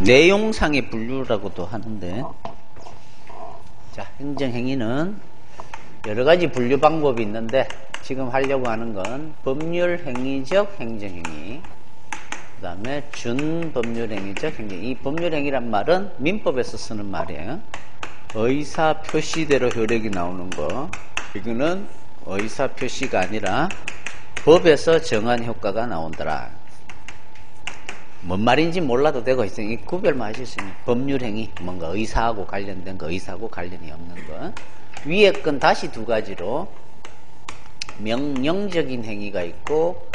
내용상의 분류라고도 하는데, 자, 행정행위는 여러 가지 분류 방법이 있는데 지금 하려고 하는 건 법률행위적 행정행위, 그 다음에 준법률행위적 행정행위. 이 법률행위란 말은 민법에서 쓰는 말이에요. 의사표시대로 효력이 나오는 거, 이거는 의사표시가 아니라 법에서 정한 효과가 나온다라. 뭔 말인지 몰라도 되고 있으니 구별만 하실 수 있는 법률행위, 뭔가 의사하고 관련된 거, 의사하고 관련이 없는 거. 위에 건 다시 두 가지로 명령적인 행위가 있고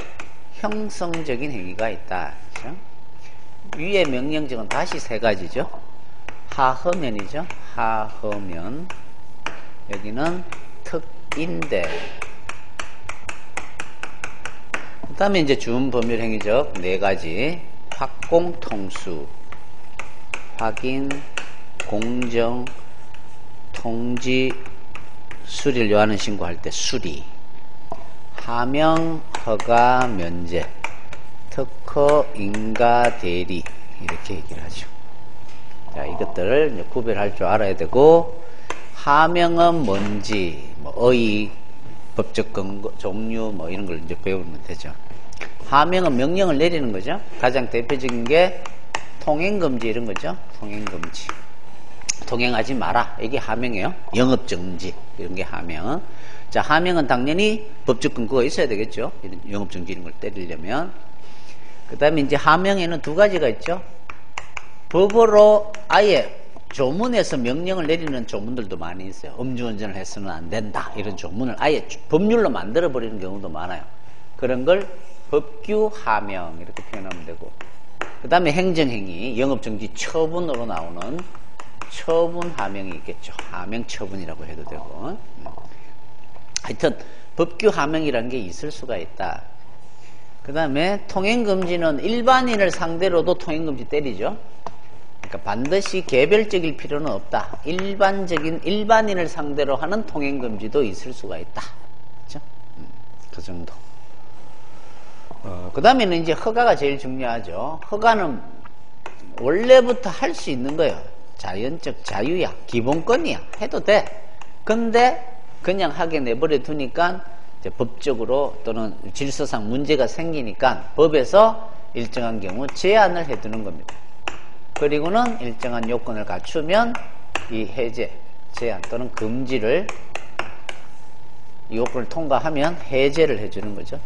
형성적인 행위가 있다. 그렇죠? 위에 명령적은 다시 세 가지죠. 하허면이죠. 하허면. 여기는 특인대. 그 다음에 이제 준법률행위적 네 가지. 확공통수, 확인, 공정, 통지, 수리를 요하는 신고할 때 수리, 하명, 허가, 면제, 특허, 인가, 대리, 이렇게 얘기를 하죠. 자, 이것들을 이제 구별할 줄 알아야 되고, 하명은 뭔지, 뭐 의, 법적 근거, 종류, 뭐 이런 걸 이제 배우면 되죠. 하명은 명령을 내리는 거죠. 가장 대표적인 게 통행금지 이런 거죠. 통행금지. 통행하지 마라. 이게 하명이에요. 영업정지. 이런 게 하명. 자, 하명은 당연히 법적 근거가 있어야 되겠죠. 이런 영업정지 이런 걸 때리려면. 그 다음에 이제 하명에는 두 가지가 있죠. 법으로 아예 조문에서 명령을 내리는 조문들도 많이 있어요. 음주운전을 해서는 안 된다. 이런 조문을 아예 법률로 만들어버리는 경우도 많아요. 그런 걸 법규 하명 이렇게 표현하면 되고, 그 다음에 행정행위, 영업정지 처분으로 나오는 처분 하명이 있겠죠. 하명 처분이라고 해도 되고. 하여튼 법규 하명이라는 게 있을 수가 있다. 그 다음에 통행금지는 일반인을 상대로도 통행금지 때리죠. 그러니까 반드시 개별적일 필요는 없다. 일반인을 상대로 하는 통행금지도 있을 수가 있다. 그렇죠? 그 정도. 그 다음에는 이제 허가가 제일 중요하죠. 허가는 원래부터 할 수 있는 거예요. 자연적 자유야. 기본권이야. 해도 돼. 근데 그냥 하게 내버려 두니까 이제 법적으로 또는 질서상 문제가 생기니까 법에서 일정한 경우 제한을 해두는 겁니다. 그리고는 일정한 요건을 갖추면 이 해제, 제한 또는 금지를 이 요건을 통과하면 해제를 해주는 거죠.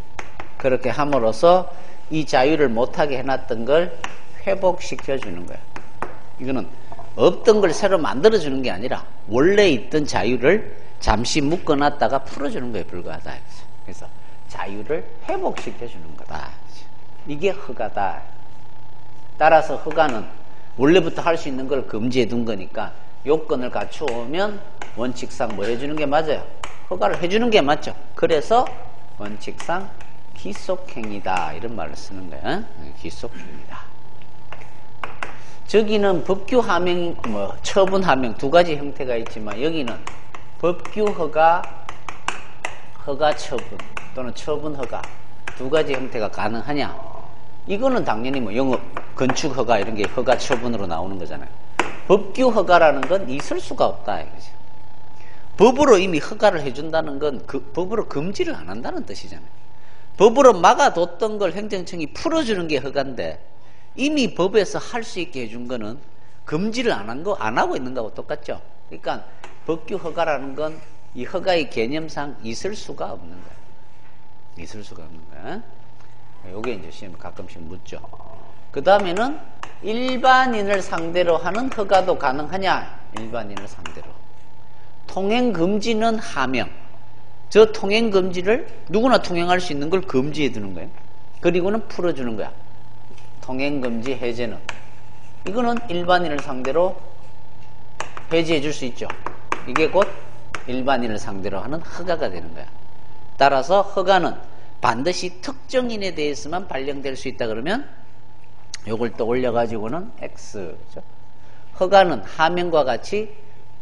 그렇게 함으로써 이 자유를 못하게 해놨던 걸 회복시켜주는 거예요. 이거는 없던 걸 새로 만들어주는 게 아니라 원래 있던 자유를 잠시 묶어놨다가 풀어주는 거에 불과하다. 그래서 자유를 회복시켜주는 거다. 이게 허가다. 따라서 허가는 원래부터 할 수 있는 걸 금지해 둔 거니까 요건을 갖추면 원칙상 뭐 해주는 게 맞아요? 허가를 해주는 게 맞죠. 그래서 원칙상 기속행위다 이런 말을 쓰는 거야. 기속행위다. 저기는 법규 하명, 뭐 처분 하명 두 가지 형태가 있지만 여기는 법규 허가, 허가 처분 또는 처분 허가 두 가지 형태가 가능하냐? 이거는 당연히 뭐 영업, 건축 허가 이런 게 허가 처분으로 나오는 거잖아요. 법규 허가라는 건 있을 수가 없다 이거죠. 법으로 이미 허가를 해준다는 건 그 법으로 금지를 안 한다는 뜻이잖아요. 법으로 막아뒀던 걸 행정청이 풀어주는 게 허가인데 이미 법에서 할 수 있게 해준 거는 금지를 안 하고 있는 거하고 똑같죠. 그러니까 법규 허가라는 건 이 허가의 개념상 있을 수가 없는 거예요. 있을 수가 없는 거야. 요게 이제 시험에 가끔씩 묻죠. 그 다음에는 일반인을 상대로 하는 허가도 가능하냐? 일반인을 상대로. 통행금지는 하명. 저 통행금지를 누구나 통행할 수 있는 걸 금지해 두는 거예요. 그리고는 풀어주는 거야. 통행금지 해제는. 이거는 일반인을 상대로 해제해 줄 수 있죠. 이게 곧 일반인을 상대로 하는 허가가 되는 거야. 따라서 허가는 반드시 특정인에 대해서만 발령될 수 있다 그러면 요걸 또 올려가지고는 X. 그렇죠? 허가는 하명과 같이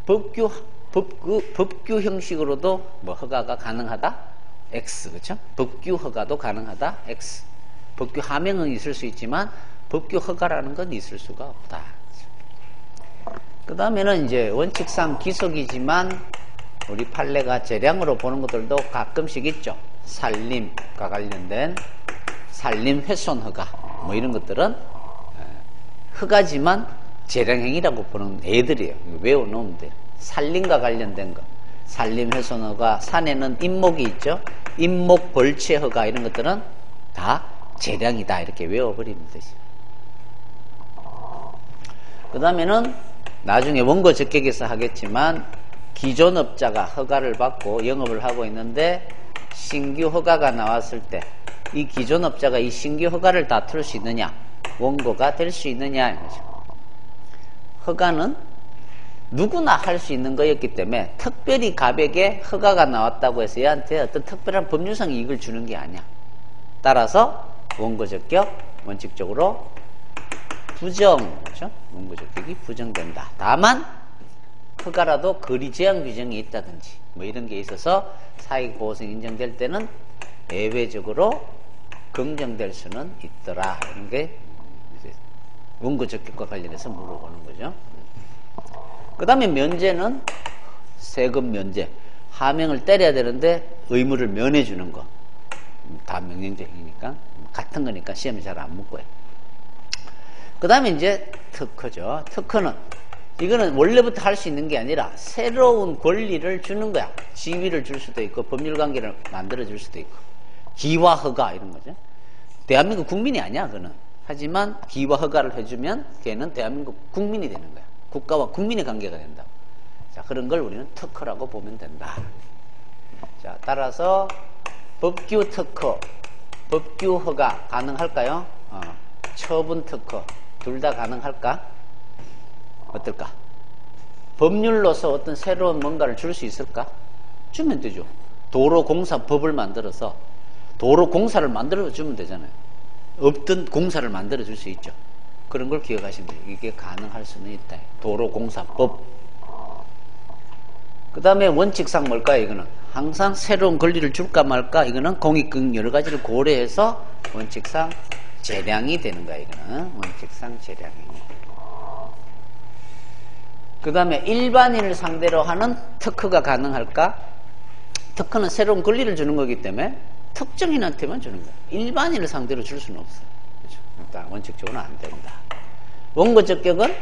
법규 형식으로도 뭐 허가가 가능하다? X. 그렇죠? 법규 허가도 가능하다? X. 법규 하명은 있을 수 있지만 법규 허가라는 건 있을 수가 없다. 그 다음에는 이제 원칙상 기속이지만 우리 판례가 재량으로 보는 것들도 가끔씩 있죠. 산림과 관련된 산림 훼손 허가 뭐 이런 것들은 허가지만 재량행위라고 보는 애들이에요. 외워놓으면 돼요. 산림과 관련된 거, 산림 훼손 허가, 산에는 임목이 있죠. 임목 벌채 허가 이런 것들은 다 재량이다 이렇게 외워버리면 되죠. 그 다음에는 나중에 원고 적격에서 하겠지만 기존 업자가 허가를 받고 영업을 하고 있는데 신규 허가가 나왔을 때 이 기존 업자가 이 신규 허가를 다툴 수 있느냐, 원고가 될 수 있느냐 이거죠. 허가는 누구나 할 수 있는 거였기 때문에 특별히 갑에게 허가가 나왔다고 해서 얘한테 어떤 특별한 법률상 이익을 주는 게 아니야. 따라서 원고 적격 원칙적으로 부정, 그렇죠? 원고 적격이 부정된다. 다만 허가라도 거리 제한 규정이 있다든지 뭐 이런 게 있어서 사익보호성 인정될 때는 예외적으로 긍정될 수는 있더라. 이런 게 이제 원고 적격과 관련해서 물어보는 거죠. 그 다음에 면제는 세금 면제. 하명을 때려야 되는데 의무를 면해주는 거. 다 명령제 행위니까 같은 거니까 시험에 잘 안 묻고요. 그 다음에 이제 특허죠. 특허는 이거는 원래부터 할 수 있는 게 아니라 새로운 권리를 주는 거야. 지위를 줄 수도 있고 법률관계를 만들어 줄 수도 있고 기화 허가 이런 거죠. 대한민국 국민이 아니야 그는. 하지만 기화 허가를 해주면 걔는 대한민국 국민이 되는 거야. 국가와 국민의 관계가 된다. 자, 그런 걸 우리는 특허라고 보면 된다. 자, 따라서 법규 특허, 법규 허가 가능할까요? 처분 특허 둘 다 가능할까? 어떨까? 법률로서 어떤 새로운 뭔가를 줄 수 있을까? 주면 되죠. 도로공사법을 만들어서 도로공사를 만들어 주면 되잖아요. 없던 공사를 만들어 줄 수 있죠. 그런 걸 기억하시면 돼요. 이게 가능할 수는 있다. 도로공사법. 그 다음에 원칙상 뭘까요? 이거는 항상 새로운 권리를 줄까 말까? 이거는 공익 여러 가지를 고려해서 원칙상 재량이 되는 거야. 이거는 원칙상 재량이. 그 다음에 일반인을 상대로 하는 특허가 가능할까? 특허는 새로운 권리를 주는 거기 때문에 특정인한테만 주는 거야. 일반인을 상대로 줄 수는 없어. 그렇죠? 일단 원칙적으로는 안 된다. 원고 적격은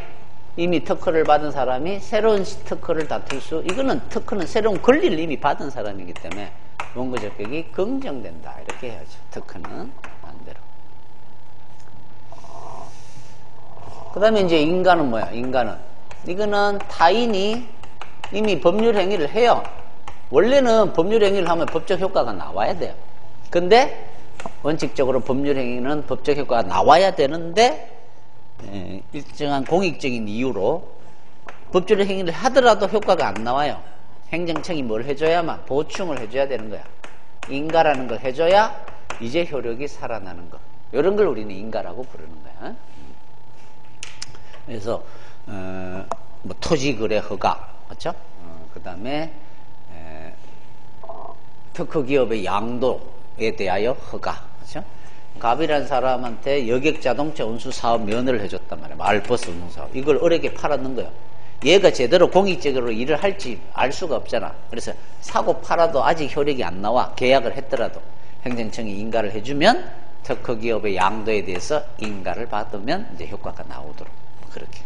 이미 특허를 받은 사람이 새로운 특허를 다툴 수, 이거는 특허는 새로운 권리를 이미 받은 사람이기 때문에 원고 적격이 긍정된다. 이렇게 해야죠. 특허는 반대로. 그 다음에 이제 인가는 뭐야? 인가는. 이거는 타인이 이미 법률 행위를 해요. 원래는 법률 행위를 하면 법적 효과가 나와야 돼요. 근데 원칙적으로 법률 행위는 법적 효과가 나와야 되는데 일정한 공익적인 이유로 법률 행위를 하더라도 효과가 안 나와요. 행정청이 뭘 해줘야만 보충을 해줘야 되는 거야. 인가라는 걸 해줘야 이제 효력이 살아나는 거. 이런 걸 우리는 인가라고 부르는 거야. 그래서 뭐 토지거래 허가, 그렇죠? 그 다음에 특허기업의 양도에 대하여 허가, 그렇죠? 갑이라는 사람한테 여객자동차 운수사업 면허를 해줬단 말이야. 마을버스 운수사업. 이걸 어렵게 팔았는 거예요. 얘가 제대로 공익적으로 일을 할지 알 수가 없잖아. 그래서 사고 팔아도 아직 효력이 안 나와. 계약을 했더라도 행정청이 인가를 해주면 특허기업의 양도에 대해서 인가를 받으면 이제 효과가 나오도록 그렇게.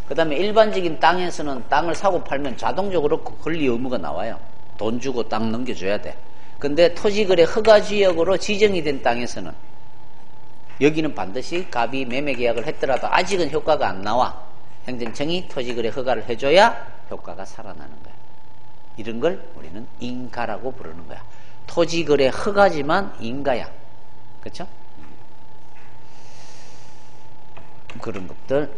그 다음에 일반적인 땅에서는 땅을 사고 팔면 자동적으로 권리 의무가 나와요. 돈 주고 땅 넘겨줘야 돼. 근데 토지거래 허가지역으로 지정이 된 땅에서는 여기는 반드시 갑이 매매계약을 했더라도 아직은 효과가 안 나와. 행정청이 토지거래 허가를 해줘야 효과가 살아나는 거야. 이런 걸 우리는 인가라고 부르는 거야. 토지거래 허가지만 인가야. 그렇죠? 그런 것들.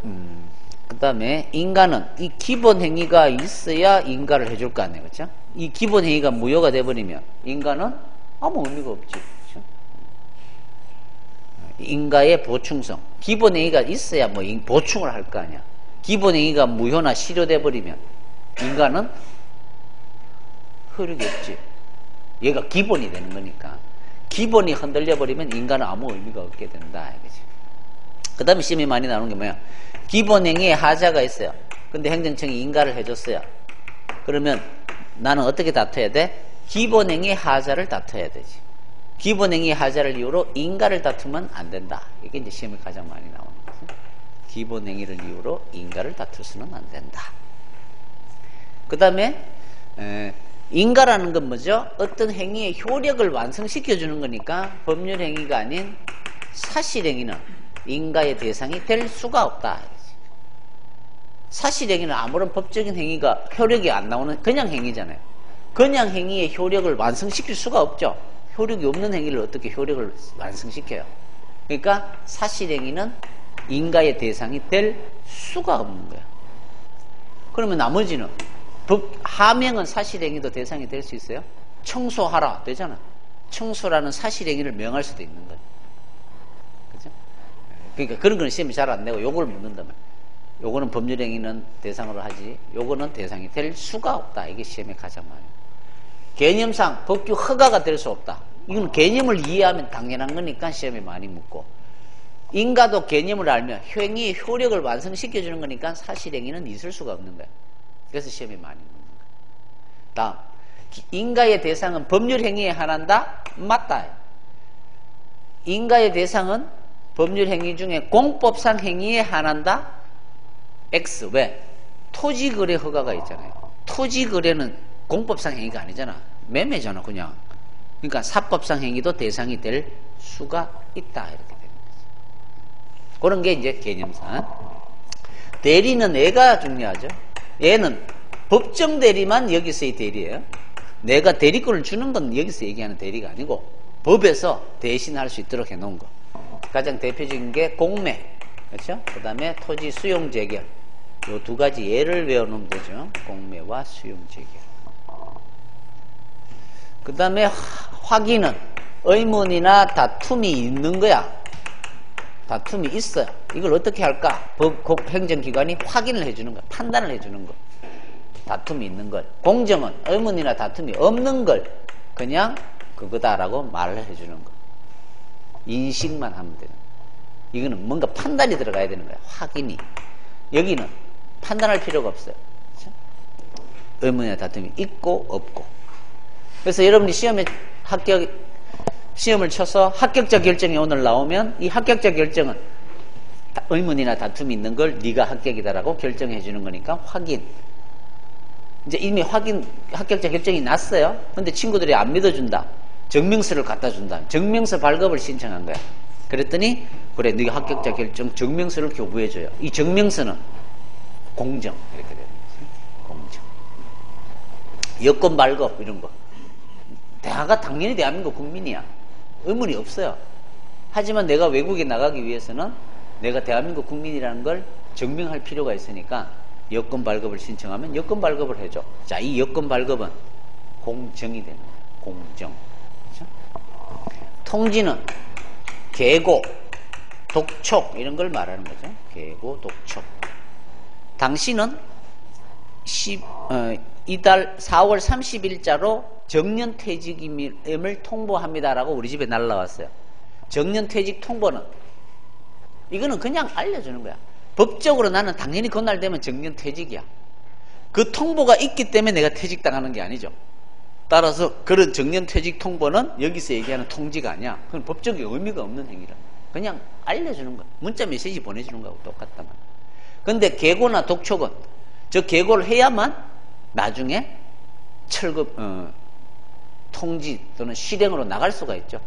그 다음에 인가는 이 기본 행위가 있어야 인가를 해줄 거 아니에요. 그렇죠? 이 기본 행위가 무효가 돼버리면 인가는 아무 의미가 없지. 그렇죠? 인가의 보충성. 기본 행위가 있어야 뭐 보충을 할 거 아니야. 기본 행위가 무효나 실효돼 버리면 인가는 효력이 없지. 얘가 기본이 되는 거니까. 기본이 흔들려 버리면 인가는 아무 의미가 없게 된다. 이거지. 그 다음에 시험이 많이 나오는 게 뭐야? 기본행위에 하자가 있어요. 근데 행정청이 인가를 해줬어요. 그러면 나는 어떻게 다퉈야 돼? 기본행위의 하자를 다퉈야 되지. 기본행위의 하자를 이유로 인가를 다투면 안 된다. 이게 이제 시험에 가장 많이 나오는 거죠. 기본행위를 이유로 인가를 다툴 수는 안 된다. 그 다음에 인가라는 건 뭐죠? 어떤 행위의 효력을 완성시켜주는 거니까 법률행위가 아닌 사실행위는 인가의 대상이 될 수가 없다. 사실행위는 아무런 법적인 행위가 효력이 안 나오는 그냥 행위잖아요. 그냥 행위의 효력을 완성시킬 수가 없죠. 효력이 없는 행위를 어떻게 효력을 완성시켜요? 그러니까 사실행위는 인가의 대상이 될 수가 없는 거예요. 그러면 나머지는 하명은 사실행위도 대상이 될 수 있어요? 청소하라 되잖아. 청소라는 사실행위를 명할 수도 있는 거예요. 그죠? 그러니까 그런 건 시험이 잘 안 내고 요걸 묻는다면 요거는 법률행위는 대상으로 하지 요거는 대상이 될 수가 없다. 이게 시험에 가장 많아요. 개념상 법규 허가가 될 수 없다. 이건 개념을 이해하면 당연한 거니까 시험에 많이 묻고 인가도 개념을 알면 행위의 효력을 완성시켜주는 거니까 사실행위는 있을 수가 없는 거예요. 그래서 시험에 많이 묻는 거예요. 다음 인가의 대상은 법률행위에 한한다? 맞다. 인가의 대상은 법률행위 중에 공법상 행위에 한한다? X. 왜? 토지거래 허가가 있잖아요. 토지거래는 공법상 행위가 아니잖아. 매매잖아 그냥. 그러니까 사법상 행위도 대상이 될 수가 있다. 이렇게 되는 거죠. 그런 게 이제 개념상. 대리는 애가 중요하죠. 얘는 법정 대리만 여기서의 대리예요. 내가 대리권을 주는 건 여기서 얘기하는 대리가 아니고 법에서 대신할 수 있도록 해놓은 거. 가장 대표적인 게 공매, 그렇죠? 그 다음에 토지 수용 재결. 요 두 가지 예를 외워놓으면 되죠. 공매와 수용 재결. 그 다음에 확인은 의문이나 다툼이 있는 거야. 다툼이 있어요. 이걸 어떻게 할까? 행정기관이 확인을 해주는 거, 판단을 해주는 거. 다툼이 있는 걸. 공정은 의문이나 다툼이 없는 걸 그냥 그거다라고 말을 해주는 거. 인식만 하면 되는 거야. 이거는 뭔가 판단이 들어가야 되는 거야. 확인이. 여기는 판단할 필요가 없어요. 그렇죠? 의문이나 다툼이 있고 없고. 그래서 여러분이 시험을 쳐서 합격자 결정이 오늘 나오면 이 합격자 결정은 의문이나 다툼이 있는 걸 네가 합격이다라고 결정해 주는 거니까 확인. 이제 이미 합격자 결정이 났어요. 근데 친구들이 안 믿어준다. 증명서를 갖다 준다. 증명서 발급을 신청한 거야. 그랬더니 그래 네가 합격자 결정 증명서를 교부해줘요. 이 증명서는 공정 이렇게 되는 거지. 공정. 여권 발급 이런 거. 대학가 당연히 대한민국 국민이야. 의문이 없어요. 하지만 내가 외국에 나가기 위해서는 내가 대한민국 국민이라는 걸 증명할 필요가 있으니까 여권 발급을 신청하면 여권 발급을 해줘. 자, 이 여권 발급은 공정이 되는 거야. 공정. 그렇죠? 통지는 계고, 독촉 이런 걸 말하는 거죠. 계고, 독촉. 당신은 이달 4월 30일자로 정년퇴직임을 통보합니다라고 우리 집에 날라왔어요. 정년퇴직 통보는 이거는 그냥 알려주는 거야. 법적으로 나는 당연히 그날 되면 정년퇴직이야. 그 통보가 있기 때문에 내가 퇴직당하는 게 아니죠. 따라서 그런 정년퇴직 통보는 여기서 얘기하는 통지가 아니야. 그건 법적인 의미가 없는 행위라. 그냥 알려주는 거야. 문자 메시지 보내주는 거하고 똑같단 말이야. 근데 계고나 독촉은 저 계고를 해야만 나중에 철급 통지 또는 실행으로 나갈 수가 있죠.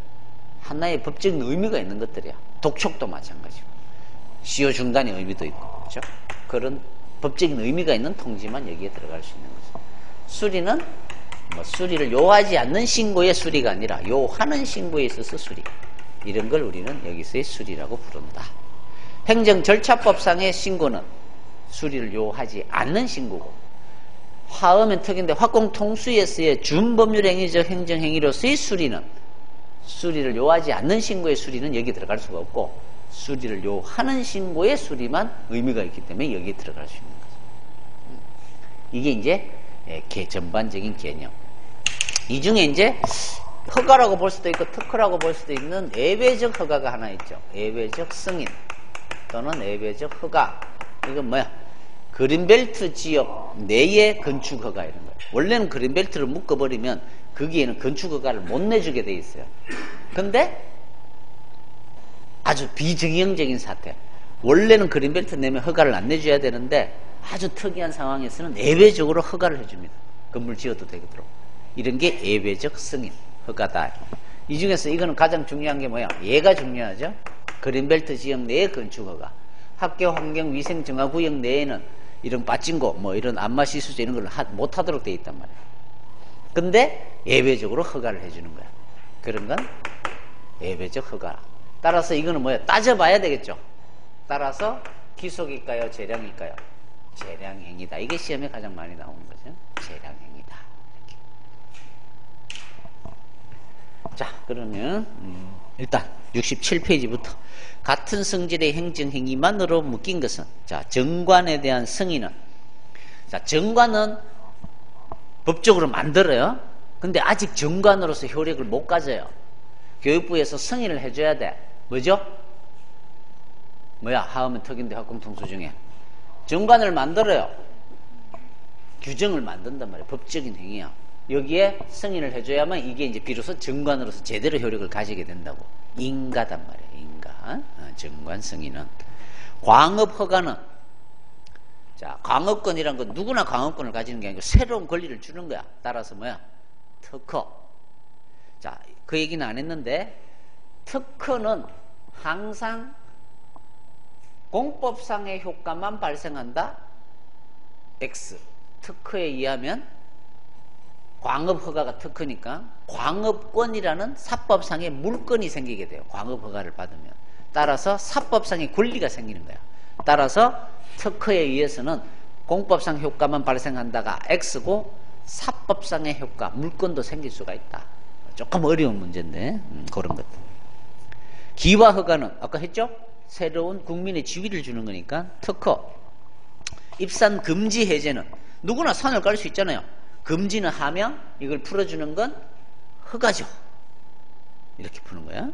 하나의 법적인 의미가 있는 것들이야. 독촉도 마찬가지고 시효 중단의 의미도 있고 그렇죠? 그런 법적인 의미가 있는 통지만 여기에 들어갈 수 있는 거죠. 수리는 수리를 요하지 않는 신고의 수리가 아니라 요하는 신고에 있어서 수리. 이런 걸 우리는 여기서의 수리라고 부른다. 행정 절차법상의 신고는 수리를 요하지 않는 신고고 화엄엔 특인데 화공통수에서의 준법률행위적 행정행위로서의 수리는 수리를 요하지 않는 신고의 수리는 여기 들어갈 수가 없고 수리를 요하는 신고의 수리만 의미가 있기 때문에 여기에 들어갈 수 있는 거죠. 이게 이제 전반적인 개념. 이 중에 이제 허가라고 볼 수도 있고 특허라고 볼 수도 있는 예외적 허가가 하나 있죠. 예외적 승인. 또는 예외적 허가. 이건 뭐야? 그린벨트 지역 내에 건축 허가 이런 거예요. 원래는 그린벨트를 묶어버리면 거기에는 건축 허가를 못 내주게 돼 있어요. 근데 아주 비정형적인 사태. 원래는 그린벨트 내면 허가를 안 내줘야 되는데 아주 특이한 상황에서는 예외적으로 허가를 해줍니다. 건물 지어도 되도록. 이런 게 예외적 승인 허가다. 이 중에서 이거는 가장 중요한 게 뭐야? 얘가 중요하죠. 그린벨트 지역 내의 건축 허가. 학교 환경 위생 정화 구역 내에는 이런 빠진고 뭐 이런 안마시수제 이런 걸 못 하도록 돼 있단 말이야. 근데 예외적으로 허가를 해주는 거야. 그런 건 예외적 허가. 따라서 이거는 뭐야? 따져봐야 되겠죠. 따라서 기속일까요? 재량일까요? 재량행위다. 이게 시험에 가장 많이 나오는 거죠. 재량행위다. 이렇게. 자, 그러면 일단 67페이지부터 같은 성질의 행정행위만으로 묶인 것은, 자, 정관에 대한 승인은, 자, 정관은 법적으로 만들어요. 근데 아직 정관으로서 효력을 못 가져요. 교육부에서 승인을 해줘야 돼. 뭐죠? 뭐야? 하으면 특인대 학공통수 중에 정관을 만들어요. 규정을 만든단 말이에요. 법적인 행위야. 여기에 승인을 해줘야만 이게 이제 비로소 정관으로서 제대로 효력을 가지게 된다고. 인가단 말이에요. 인가. 정관 승인은. 광업 허가는, 자, 광업권이란 건 누구나 광업권을 가지는 게 아니고 새로운 권리를 주는 거야. 따라서 뭐야? 특허. 자, 그 얘기는 안 했는데 특허는 항상 공법상의 효과만 발생한다. X. 특허에 의하면 광업 허가가 특허니까 광업권이라는 사법상의 물건이 생기게 돼요. 광업 허가를 받으면. 따라서 사법상의 권리가 생기는 거야. 따라서 특허에 의해서는 공법상 효과만 발생한다가 X고 사법상의 효과, 물건도 생길 수가 있다. 조금 어려운 문제인데 그런 것도. 기화 허가는 아까 했죠? 새로운 국민의 지위를 주는 거니까 특허. 입산 금지 해제는 누구나 산을 깔 수 있잖아요. 금지는 하명, 이걸 풀어주는 건 허가죠. 이렇게 푸는 거야.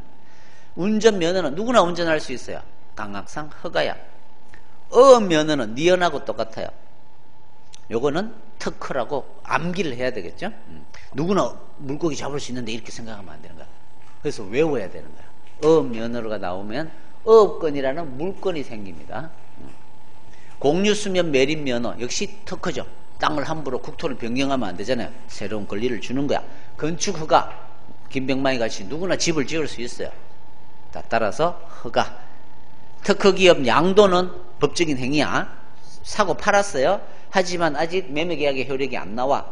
운전면허는 누구나 운전할 수 있어요. 강학상 허가야. 어업면허는 니언하고 똑같아요. 요거는 특허라고 암기를 해야 되겠죠. 누구나 물고기 잡을 수 있는데 이렇게 생각하면 안 되는 거야. 그래서 외워야 되는 거야. 어업면허가 나오면 어업권이라는 물건이 생깁니다. 공유수면 매립면허 역시 특허죠. 땅을 함부로 국토를 변경하면 안 되잖아요. 새로운 권리를 주는 거야. 건축허가 김병만이 같이 누구나 집을 지을 수 있어요. 따라서 허가. 특허기업 양도는 법적인 행위야. 사고 팔았어요. 하지만 아직 매매계약의 효력이 안 나와.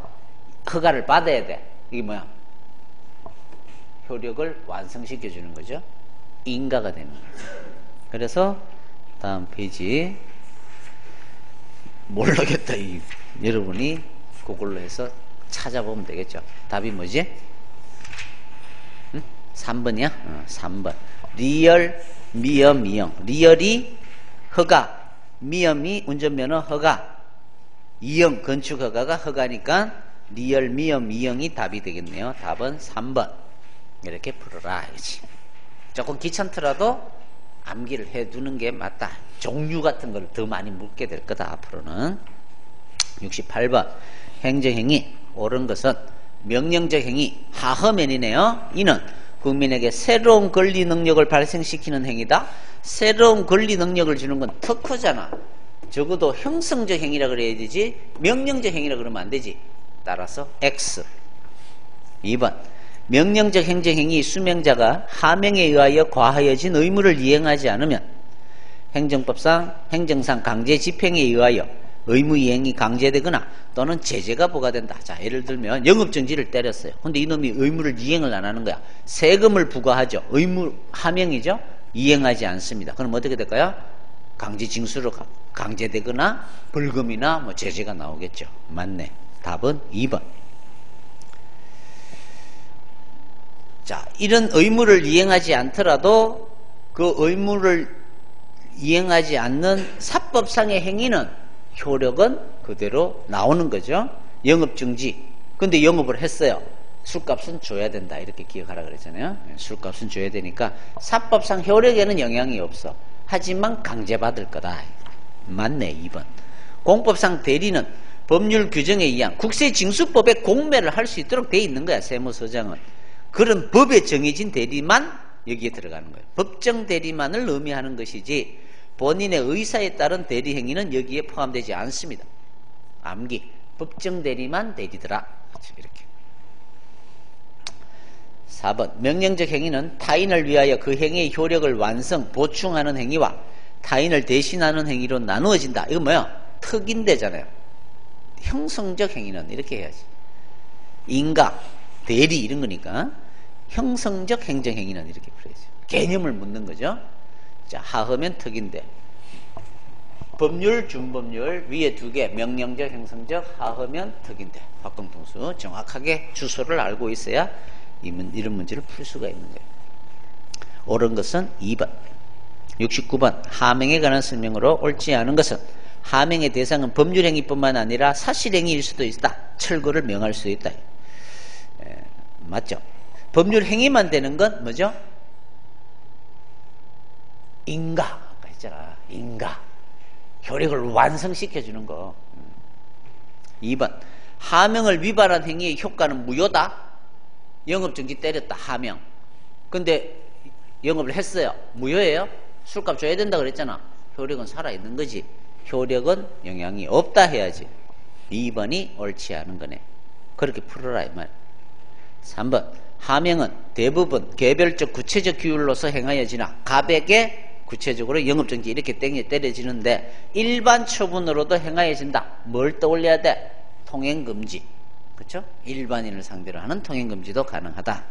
허가를 받아야 돼. 이게 뭐야? 효력을 완성시켜주는 거죠. 인가가 되는 거예요. 그래서 다음 페이지 모르겠다. 여러분이 그걸로 해서 찾아보면 되겠죠. 답이 뭐지? 3번이야? 3번. 리얼, 미엄, 이형. 리얼이 허가, 미엄이 운전면허 허가, 이형 건축허가가 허가니까 리얼, 미엄, 이형이 답이 되겠네요. 답은 3번. 이렇게 풀어라. 이지. 조금 귀찮더라도 암기를 해두는 게 맞다. 종류 같은 걸 더 많이 묻게 될 거다. 앞으로는. 68번. 행정행위. 옳은 것은 명령적 행위. 하허면이네요. 이는 국민에게 새로운 권리 능력을 발생시키는 행위다. 새로운 권리 능력을 주는 건 특허잖아. 적어도 형성적 행위라 그래야 되지 명령적 행위라 그러면 안 되지. 따라서 X. 2번. 명령적 행정행위 수명자가 하명에 의하여 과하여진 의무를 이행하지 않으면 행정법상, 행정상 강제 집행에 의하여 의무 이행이 강제되거나 또는 제재가 부과된다. 자, 예를 들면 영업정지를 때렸어요. 근데 이놈이 의무를 이행을 안 하는 거야. 세금을 부과하죠. 의무 하명이죠. 이행하지 않습니다. 그럼 어떻게 될까요? 강제징수로 강제되거나 벌금이나 뭐 제재가 나오겠죠. 맞네. 답은 2번. 자, 이런 의무를 이행하지 않더라도 그 의무를 이행하지 않는 사법상의 행위는 효력은 그대로 나오는 거죠. 영업정지. 근데 영업을 했어요. 술값은 줘야 된다. 이렇게 기억하라 그랬잖아요. 술값은 줘야 되니까 사법상 효력에는 영향이 없어. 하지만 강제받을 거다. 맞네. 2번. 공법상 대리는 법률 규정에 의한 국세징수법에 공매를 할 수 있도록 되어 있는 거야. 세무서장은. 그런 법에 정해진 대리만 여기에 들어가는 거예요. 법정 대리만을 의미하는 것이지 본인의 의사에 따른 대리 행위는 여기에 포함되지 않습니다. 암기. 법정 대리만 대리더라. 이렇게. 4번. 명령적 행위는 타인을 위하여 그 행위의 효력을 완성, 보충하는 행위와 타인을 대신하는 행위로 나누어진다. 이건 뭐야? 특인대잖아요. 형성적 행위는 이렇게 해야지. 인가, 대리 이런 거니까 형성적 행정행위는 이렇게 풀어야죠. 개념을 묻는 거죠. 자, 하하면 특인대. 법률, 준법률 위에 2개, 명령적, 형성적, 하하면 특인대. 박공통수 정확하게 주소를 알고 있어야 이런 문제를 풀 수가 있는 거예요. 옳은 것은 2번. 69번. 하명에 관한 설명으로 옳지 않은 것은 하명의 대상은 법률행위뿐만 아니라 사실행위일 수도 있다. 철거를 명할 수 있다. 맞죠? 법률행위만 되는 건 뭐죠? 인가. 아까 했잖아. 인가. 효력을 완성시켜주는 거. 2번. 하명을 위반한 행위의 효과는 무효다. 영업정지 때렸다. 하명. 근데 영업을 했어요. 무효예요? 술값 줘야 된다 그랬잖아. 효력은 살아있는 거지. 효력은 영향이 없다 해야지. 2번이 옳지 않은 거네. 그렇게 풀어라 이 말. 3번. 하명은 대부분 개별적 구체적 규율로서 행하여지나 가백에 구체적으로 영업정지 이렇게 땡겨 때려지는데 일반 처분으로도 행하여진다. 뭘 떠올려야 돼? 통행금지. 그렇죠? 일반인을 상대로 하는 통행금지도 가능하다.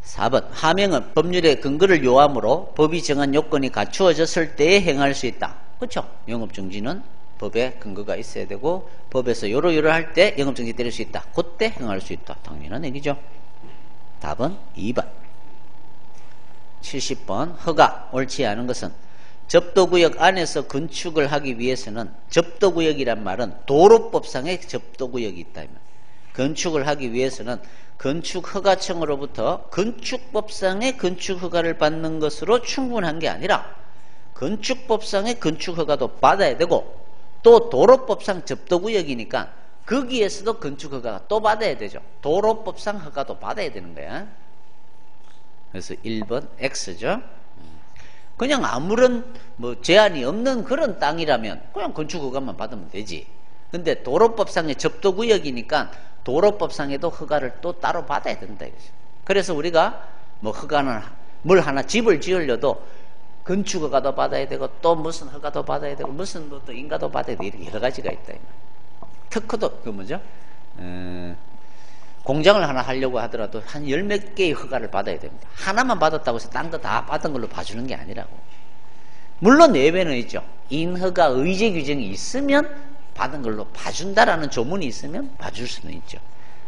4번. 하명은 법률의 근거를 요함으로 법이 정한 요건이 갖추어졌을 때에 행할 수 있다. 그렇죠? 영업정지는 법에 근거가 있어야 되고 법에서 요러요러 할 때 영업정지 때릴 수 있다. 그때 행할 수 있다. 당연한 얘기죠. 답은 2번. 70번. 허가. 옳지 않은 것은 접도구역 안에서 건축을 하기 위해서는 접도구역이란 말은 도로법상의 접도구역이 있다. 건축을 하기 위해서는 건축허가청으로부터 건축법상의 건축허가를 받는 것으로 충분한 게 아니라 건축법상의 건축허가도 받아야 되고 또 도로법상 접도구역이니까 거기에서도 건축허가가 또 받아야 되죠. 도로법상 허가도 받아야 되는 거야. 그래서 1번 X죠. 그냥 아무런 제한이 없는 그런 땅이라면 그냥 건축허가만 받으면 되지. 근데 도로법상의 접도구역이니까 도로법상에도 허가를 또 따로 받아야 된다 이거죠. 그래서 우리가 허가는 뭘 하나 집을 지으려도 건축허가도 받아야 되고 또 무슨 허가도 받아야 되고 무슨 또 인가도 받아야 되고 이렇게 여러 가지가 있다. 특허도 그 뭐죠? 공장을 하나 하려고 하더라도 한 10몇 개의 허가를 받아야 됩니다. 하나만 받았다고 해서 딴 거 다 받은 걸로 봐주는 게 아니라고. 물론 예외는 있죠. 인허가 의제 규정이 있으면 받은 걸로 봐준다라는 조문이 있으면 봐줄 수는 있죠.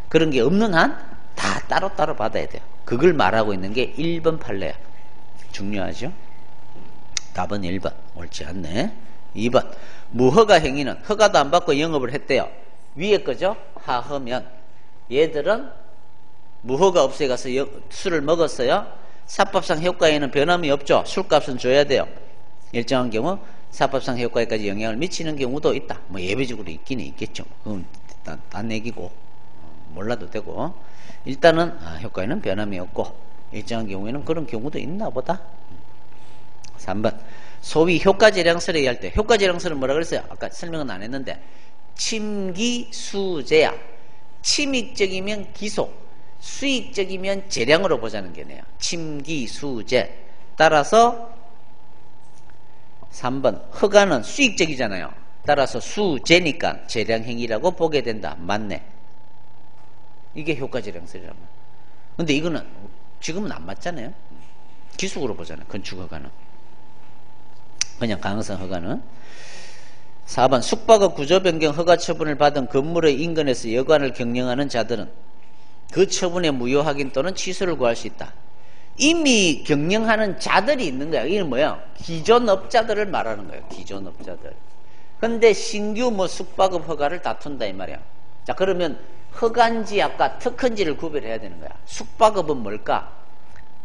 그런 게 없는 한 다 따로따로 받아야 돼요. 그걸 말하고 있는 게 1번 판례야. 중요하죠. 답은 1번. 옳지 않네. 2번. 무허가 행위는 허가도 안 받고 영업을 했대요. 위에 거죠. 하허면 얘들은 무허가 업소에 가서 술을 먹었어요. 사법상 효과에는 변함이 없죠. 술값은 줘야 돼요. 일정한 경우 사법상 효과에까지 영향을 미치는 경우도 있다. 예외적으로 있기는 있겠죠. 그건 딴 얘기고 몰라도 되고 일단은 효과에는 변함이 없고 일정한 경우에는 그런 경우도 있나 보다. 3번. 소위 효과재량설에 의할 때 효과재량설은 뭐라 그랬어요? 아까 설명은 안 했는데 침기수재야. 침익적이면 기소, 수익적이면 재량으로 보자는 게네요. 침기수재. 따라서 3번. 허가는 수익적이잖아요. 따라서 수재니까 재량행위라고 보게 된다. 맞네. 이게 효과재량설이란 말이에요. 근데 이거는 지금은 안 맞잖아요. 기속으로 보잖아요. 건축허가는. 그냥 가능성 허가는. 4번. 숙박업 구조변경 허가 처분을 받은 건물의 인근에서 여관을 경영하는 자들은 그 처분의 무효 확인 또는 취소를 구할 수 있다. 이미 경영하는 자들이 있는 거야. 이게 뭐야? 기존업자들을 말하는 거예요. 기존업자들. 근데 신규 숙박업 허가를 다툰다 이 말이야. 자, 그러면 허가인지 아까 특허인지를 구별해야 되는 거야. 숙박업은 뭘까?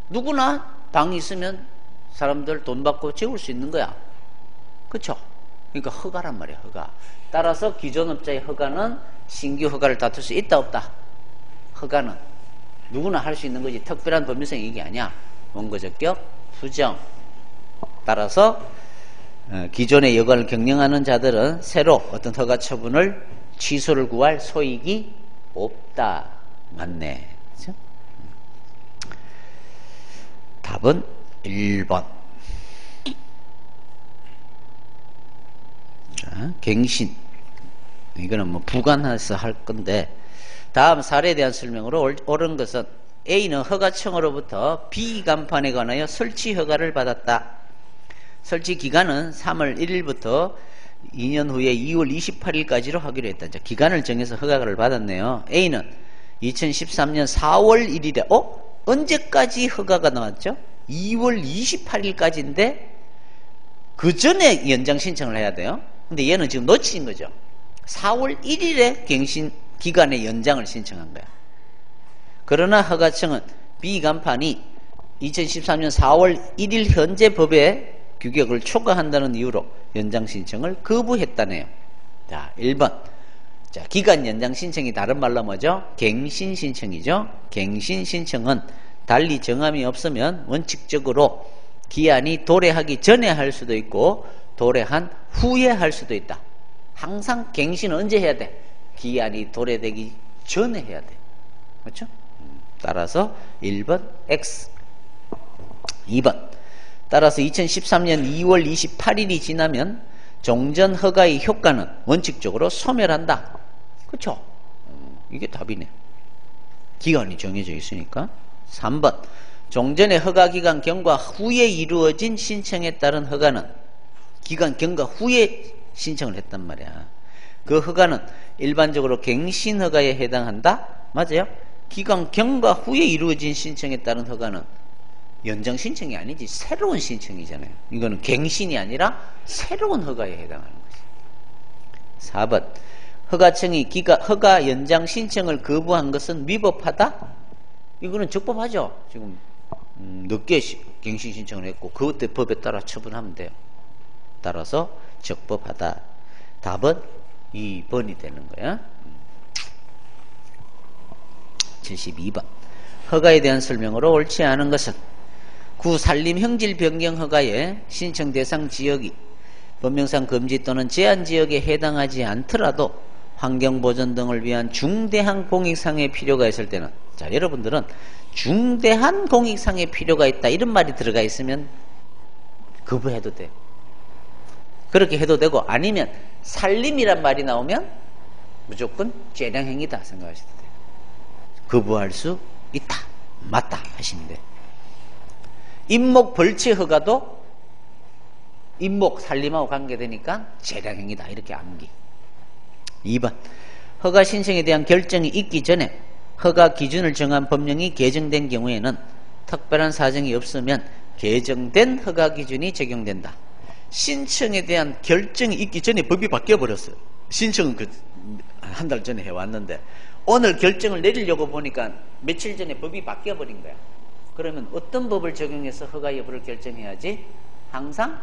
누구나 방 있으면 사람들 돈 받고 재울 수 있는 거야. 그쵸? 그러니까 허가란 말이야, 허가. 따라서 기존 업자의 허가는 신규 허가를 다툴 수 있다, 없다? 허가는 누구나 할 수 있는 거지. 특별한 법률상 이게 아니야. 원고적격, 수정. 따라서 기존의 여건을 경영하는 자들은 새로 어떤 허가 처분을 취소를 구할 소익이 없다. 맞네. 그렇죠? 답은 1번. 자, 갱신. 이거는 뭐 부관해서 할 건데, 다음 사례에 대한 설명으로 옳은 것은 A는 허가청으로부터 B 간판에 관하여 설치 허가를 받았다. 설치 기간은 3월 1일부터 2년 후에 2월 28일까지로 하기로 했다. 자, 기간을 정해서 허가를 받았네요. A는 2013년 4월 1일에 언제까지 허가가 나왔죠? 2월 28일까지인데 그 전에 연장 신청을 해야 돼요. 근데 얘는 지금 놓친 거죠. 4월 1일에 갱신 기간의 연장을 신청한 거야. 그러나 허가청은 B 간판이 2013년 4월 1일 현재 법의 규격을 초과한다는 이유로 연장 신청을 거부했다네요. 자, 1번. 자, 기간 연장 신청이 다른 말로 뭐죠? 갱신 신청이죠. 갱신 신청은 달리 정함이 없으면 원칙적으로 기한이 도래하기 전에 할 수도 있고 도래한 후에 할 수도 있다. 항상 갱신은 언제 해야 돼? 기한이 도래되기 전에 해야 돼. 그렇죠? 따라서 1번 X. 2번. 따라서 2013년 2월 28일이 지나면 종전 허가의 효과는 원칙적으로 소멸한다. 그렇죠? 이게 답이네. 기간이 정해져 있으니까. 3번. 종전의 허가 기간 경과 후에 이루어진 신청에 따른 허가는 기간 경과 후에 신청을 했단 말이야. 그 허가는 일반적으로 갱신 허가에 해당한다? 맞아요? 기간 경과 후에 이루어진 신청에 따른 허가는 연장 신청이 아니지 새로운 신청이잖아요. 이거는 갱신이 아니라 새로운 허가에 해당하는 거지. 4번. 허가청이 허가 연장 신청을 거부한 것은 위법하다? 이거는 적법하죠. 지금 늦게 갱신 신청을 했고 그때 법에 따라 처분하면 돼요. 따라서 적법하다. 답은 2번이 되는 거야. 72번. 허가에 대한 설명으로 옳지 않은 것은 구 산림 형질 변경 허가의 신청 대상 지역이 법령상 금지 또는 제한 지역에 해당하지 않더라도 환경보전 등을 위한 중대한 공익상의 필요가 있을 때는, 자, 여러분들은 중대한 공익상의 필요가 있다 이런 말이 들어가 있으면 거부해도 돼요. 그렇게 해도 되고, 아니면 산림이란 말이 나오면 무조건 재량행위다 생각하셔도 돼요. 거부할 수 있다, 맞다 하시면 돼요. 임목 벌채 허가도 임목 산림하고 관계되니까 재량행위다 이렇게 암기. 2번. 허가 신청에 대한 결정이 있기 전에 허가 기준을 정한 법령이 개정된 경우에는 특별한 사정이 없으면 개정된 허가 기준이 적용된다. 신청에 대한 결정이 있기 전에 법이 바뀌어버렸어요. 신청은 한 달 전에 해왔는데 오늘 결정을 내리려고 보니까 며칠 전에 법이 바뀌어버린 거야. 그러면 어떤 법을 적용해서 허가 여부를 결정해야지? 항상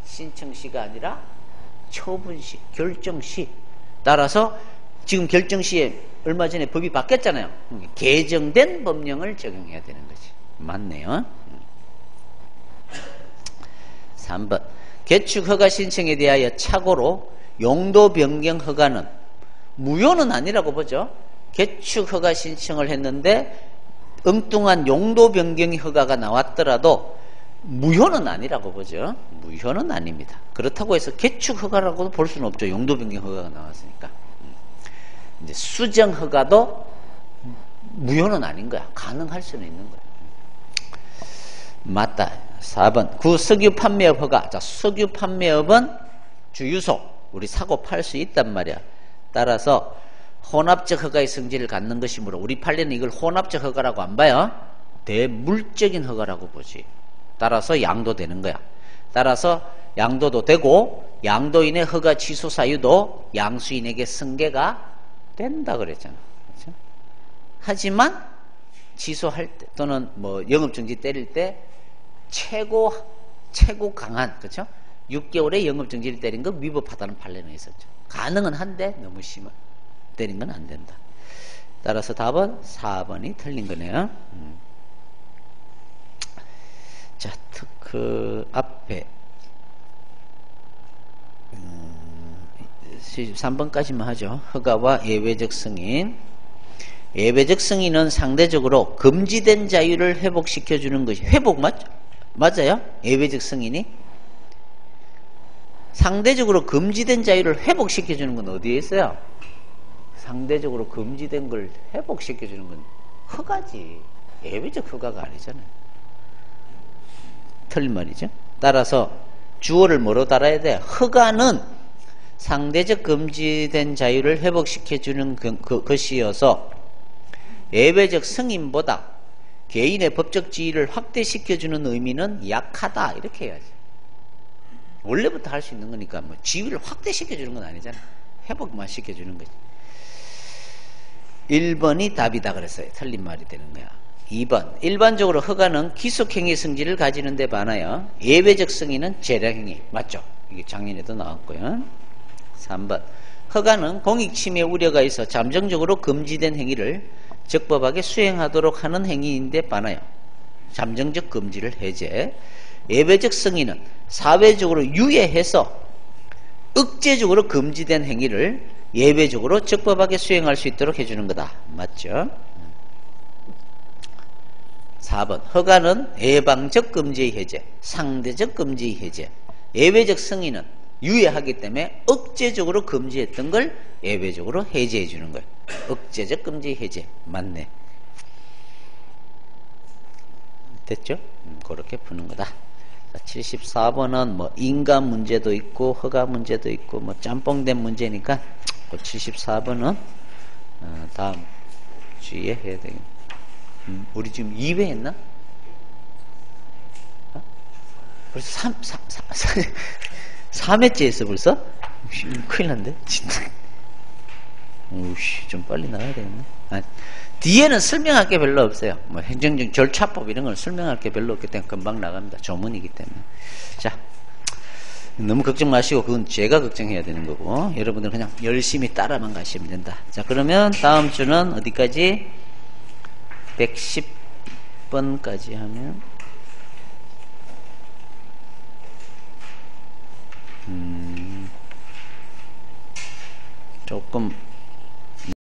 신청시가 아니라 처분시, 결정시. 따라서 지금 결정시에 얼마 전에 법이 바뀌었잖아요. 개정된 법령을 적용해야 되는 거지. 맞네요. 3번. 개축 허가 신청에 대하여 착오로 용도 변경 허가는 무효는 아니라고 보죠. 개축 허가 신청을 했는데 엉뚱한 용도 변경 허가가 나왔더라도 무효는 아니라고 보죠. 무효는 아닙니다. 그렇다고 해서 개축 허가라고도 볼 수는 없죠. 용도 변경 허가가 나왔으니까. 이제 수정 허가도 무효는 아닌 거야. 가능할 수는 있는 거야. 맞다. 4번. 구 석유 판매업 허가. 자, 석유 판매업은 주유소 우리 사고 팔 수 있단 말이야. 따라서 혼합적 허가의 성질을 갖는 것이므로 우리 판례는 이걸 혼합적 허가라고 안 봐요. 대물적인 허가라고 보지. 따라서 양도되는 거야. 따라서 양도도 되고 양도인의 허가 취소 사유도 양수인에게 승계가 된다 그랬잖아. 그렇죠? 하지만 취소할 때 또는 뭐 영업정지 때릴 때 최고 강한, 그렇죠? 6개월의 영업정지를 때린 거 위법하다는 판례는 있었죠. 가능은 한데 너무 심한 때린 건 안 된다. 따라서 답은 4번이 틀린 거네요. 자, 그 앞에 73번까지만 하죠. 허가와 예외적 승인. 예외적 승인은 상대적으로 금지된 자유를 회복시켜주는 것이, 회복 맞아요? 예외적 승인이 상대적으로 금지된 자유를 회복시켜주는 건 어디에 있어요? 상대적으로 금지된 걸 회복시켜주는 건 허가지. 예외적 허가가 아니잖아요. 틀린 말이죠. 따라서 주어를 뭐로 달아야 돼? 허가는 상대적 금지된 자유를 회복시켜주는 것이어서 예외적 승인보다 개인의 법적 지위를 확대시켜주는 의미는 약하다. 이렇게 해야지. 원래부터 할 수 있는 거니까 뭐 지위를 확대시켜주는 건 아니잖아. 회복만 시켜주는 거지. 1번이 답이다 그랬어요. 틀린 말이 되는 거야. 2번. 일반적으로 허가는 기속행위 성질을 가지는 데 반하여 예외적 승인은 재량행위. 맞죠? 이게 작년에도 나왔고요. 3번. 허가는 공익침해 우려가 있어 잠정적으로 금지된 행위를 적법하게 수행하도록 하는 행위인데 반하여 잠정적 금지를 해제. 예외적 승인은 사회적으로 유예해서 억제적으로 금지된 행위를 예외적으로 적법하게 수행할 수 있도록 해주는 거다. 맞죠? 4번. 허가는 예방적 금지의 해제, 상대적 금지의 해제. 예외적 승인은 유예하기 때문에 억제적으로 금지했던 걸 예외적으로 해제해 주는 거예요. 억제적 금지 해제. 맞네. 됐죠? 그렇게 푸는 거다. 74번은 뭐 인간 문제도 있고 허가 문제도 있고 뭐 짬뽕된 문제니까 74번은 다음 주에 해야 되겠네. 우리 지금 2회 했나? 어? 벌써 3회째 했어 벌써? 큰일 났는데 진짜. 오우씨, 좀 빨리 나가야 되겠네. 뒤에는 설명할 게 별로 없어요. 뭐 행정적 절차법 이런 걸 설명할 게 별로 없기 때문에 금방 나갑니다. 조문이기 때문에. 자, 너무 걱정 마시고 그건 제가 걱정해야 되는 거고 여러분들 그냥 열심히 따라만 가시면 된다. 자, 그러면 다음 주는 어디까지? 110번까지 하면 조금